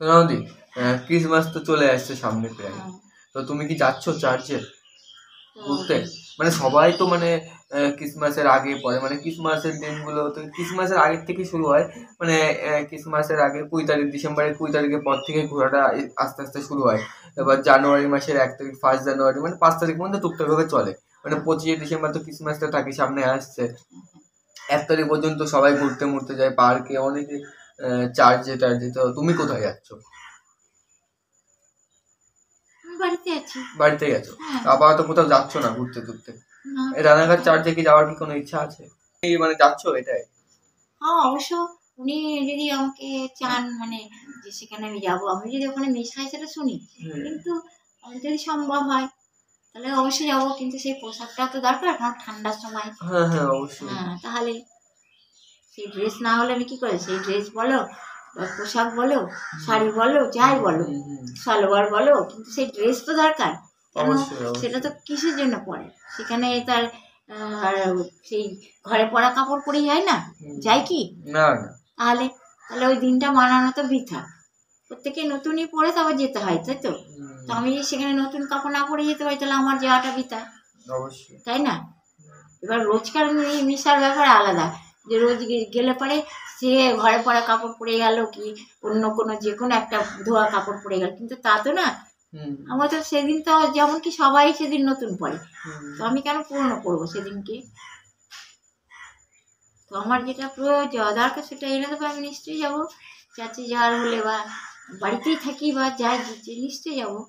সোনামদি, Christmas তো চলে আসছে সামনে প্রায়। হ্যাঁ। তো তুমি কি যাচ্ছ চার্চে তো ঘুরতে? মানে সবাই তো মানে ক্রিসমাসের আগে পরে, মানে ক্রিসমাসের দিনগুলো তো ক্রিসমাসের আগের থেকে শুরু হয়। মানে ক্রিসমাসের আগে 20 তারিখ, ডিসেম্বরের 20 তারিখের পর থেকে ঘোরাটা আস্তে আস্তে শুরু হয়। এবার জানুয়ারি মাসের 1 তারিখ, 1 জানুয়ারি, মানে 5 তারিখ পর্যন্ত টুকটাকভাবে চলে। মানে 25 ডিসেম্বর তো ক্রিসমাসটা থাকে, সামনে আসছে। 1 তারিখ পর্যন্ত সবাই ঘুরতে মুড়তে যায় পার্কে, অনেকে চার্চে টার্চে। তো তুমি কোথায় যাচ্ছ? আমি বাড়িতে আছি। বাড়িতে গেছো? হ্যাঁ। আপাতত কোথাও যাচ্ছ না ঘুরতে টুরতে? না। এই রানাঘাট চার্চে কি যাওয়ার কি কোনো ইচ্ছা আছে? এই মানে যাচ্ছ এটাই? হ্যাঁ, অবশ্য উনি যদি আমাকে চান, মানে যে সেখানে আমি যাবো, আমি যদি ওখানে মিস হয় সেটা শুনি। হুম। কিন্তু যদি সম্ভব হয় তাহলে অবশ্যই যাবো, কিন্তু সেই পোশাকটা তো দরকার, কারণ ঠান্ডার সময়। হ্যাঁ হ্যাঁ, অবশ্যই। হ্যাঁ, তাহলে সেই ড্রেস না হলে আমি কি করে, সেই ড্রেস বলো বা পোশাক বলো, শাড়ি বলো, যাই বলো, হুম হুম, সালোয়ার বলো, কিন্তু সেই ড্রেস তো দরকার। কেন? অবশ্যই সেটা তো অবশ্যই। কিসের জন্য পরে? সেখানে তার আর সেই ঘরে পরা কাপড় পরেই যায় না? হুম, যায় কি? না না, তাহলে তাহলে ওই দিনটা মানানো তো বৃথা। প্রত্যেকে নতুনই পরে তবে যেতে হয়, তাই তো? তো আমি যদি সেখানে নতুন কাপড় না পরে যেতে পারি তাহলে আমার যাওয়াটা বৃথা, অবশ্যই। তাই না? এবার রোজকার মিশার ব্যাপার আলাদা, যে রোজ গেলে পরে সে ঘরে পরা কাপড় পরে গেল, কি অন্য কোনো যে কোনো একটা ধোয়া কাপড় পরে গেল, কিন্তু তা তো না। হুম আমার তো সেদিন তো যেমন কি সবাই সেদিন নতুন পরে, হুম, তো আমি কেন পুরনো পরবো সেদিনকে? তো আমার যেটা প্রয়োজন দরকার সেটা এনে দেবো, আমি নিশ্চয়ই যাবো। চাচি যাওয়ার হলে বা বাড়িতেই থাকি বা যাই নিশ্চয়ই যাবো।